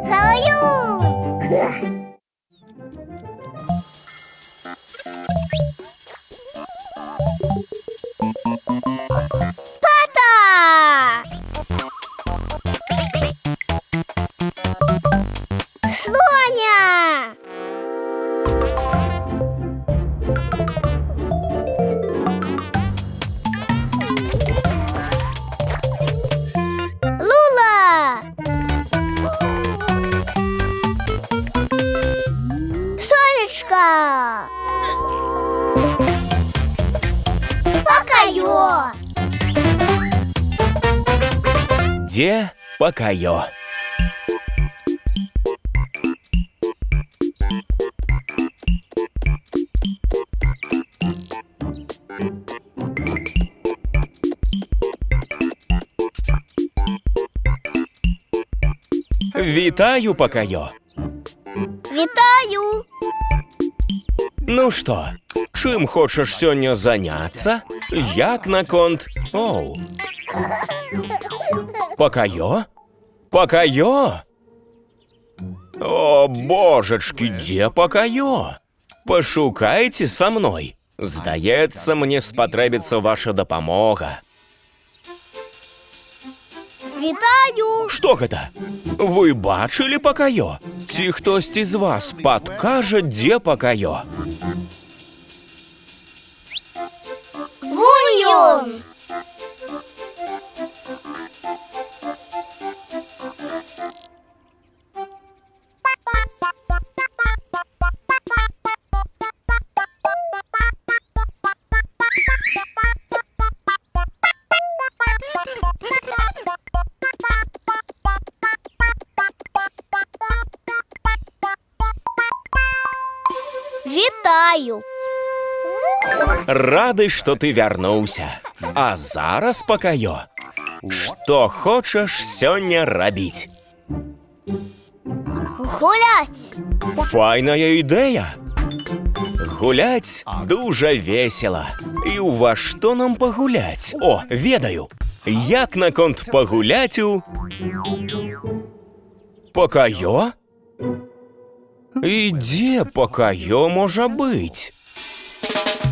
Каю! Пата! Слоня! Лула! Сонечка! Покайо! Де Покайо? Вітаю, Покайо. Вітаю! Ну що, чим хочеш сьогодні заняться? Як на конт? Оу. Покайо? Покайо? О, божечки, де Покайо? Пошукайте со мной. Здається, мені спотребиться ваша допомога. Вітаю! Що гэта? Ви бачили Покайо? Ці хтось із вас підкаже, де Покайо? Вунь! Вітаю! Рады, что ты вернулся. А зараз, Покайо, что хочешь сёння рабіць? Гулять! Файная ідея. Гулять дуже весело. І ува што нам пагуляць? О, ведаю. Як наконт пагуляць у... Покайо? І дзе Покайо можа быць?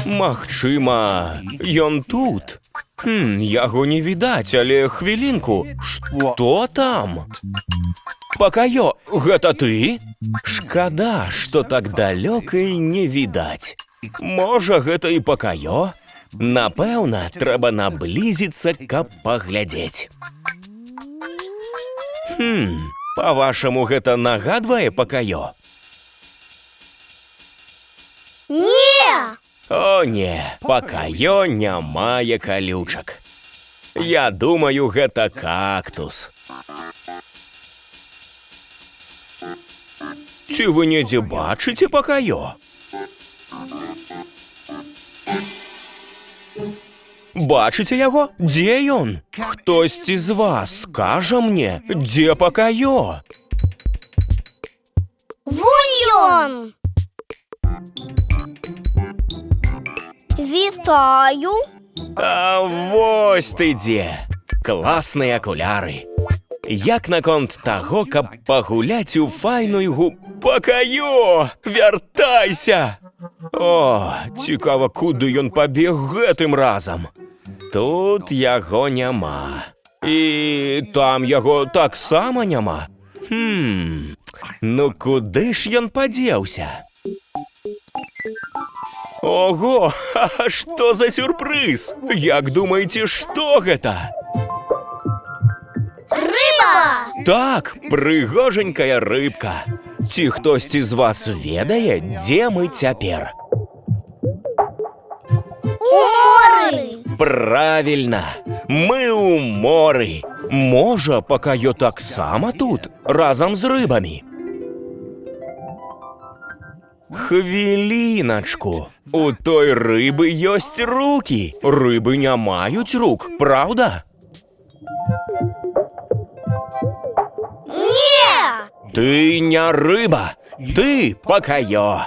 Магчыма, ён тут. Яго не відаць, але хвілінку. Што там? Покайо, гэта ты? Шкада, што так далёка і не відаць. Можа, гэта і Покайо? Напэўна, трэба наблізіцца, каб паглядзець. Па-вашаму, гэта нагадвае Покайо? Не! О, не, Покайо не мае калючак. Я думаю, гэта кактус. Ці вы недзе бачыце Покайо? Бачыце яго? Дзе ён? Хтосьці з вас скажа мне, дзе Покайо? Вунь! Вітаю! А вось ты дзе! Класныя акуляры. Як наконт таго, каб пагуляць у файную Покайо! Вяртайся! О, цікава, куды ён пабег гэтым разам. Тут яго няма. І там яго таксама няма. Ну куды ж ён падзеўся? Ого, што за сюрпрыз? Як думаеце, што гэта? Рыба! Так, прыгоженькая рыбка. Ці хтосьці з вас ведае, дзе мы цяпер? У моры! Правільна, мы ў моры. Можа, Покайо таксама тут, разам з рыбамі. Хвіліначку. У той рыбы ёсць рукі. Рыбы не маюць рук, праўда? Не! Ты не рыба, ты Покайо.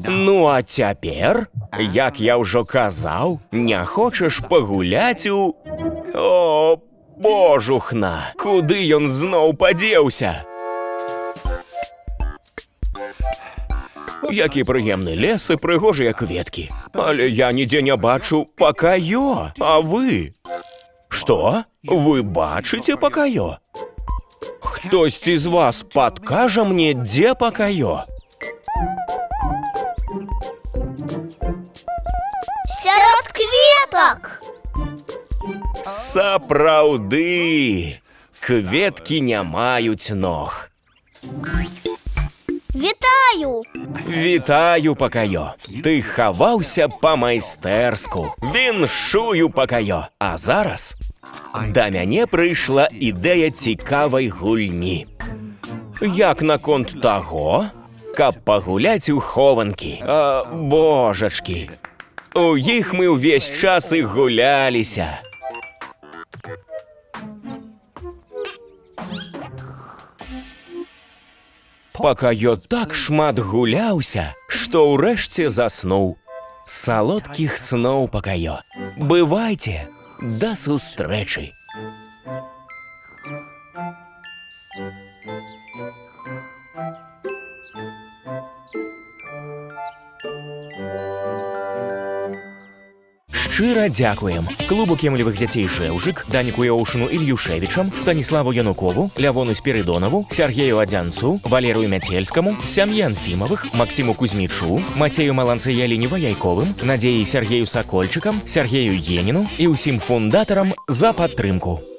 Ну, а цяпер, як я ўжо казаў, не хочаш пагуляць у... О, божухна, куды ён зноў падзеўся? Які прыемны лес і прыгожыя кветкі. Але я нідзе не бачу Пакаё, а вы? Што? Вы бачыце Пакаё? Хтосьці з вас падкажа мне, дзе Пакаё? Сярод кветак. Сапраўды, кветкі не маюць ног. Вітаю. Вітаю, Пакаё. Ты хаваўся па-майстэрску. Віншую, Пакаё. А зараз да мяне прыйшла ідэя цікавай гульні. Як наконт таго, каб пагуляць у хованкі? Божачкі, у іх мы ўвесь час і гуляліся. Пакаё так шмат гуляўся, што ўрэшце заснуў. Салодкіх сноў, Пакаё. Бывайце, да сустрэчы. Шчыра дзякуем клубу кемлівых дзяцей «Жэўжык», Даніку Яушыну Ільюшевічам, Станіславу Янукову, Лявону Спірыдонаву, Сергею Адзянцу, Валерыю Мяцельскаму, сям'і Анфімавых, Максіму Кузьмічу, Мацею Маланцы-Яліне Ваяйковым, Надзеі Сергею Сакольчыкам, Сергею Еніну і ўсім фундатарам за падтрымку.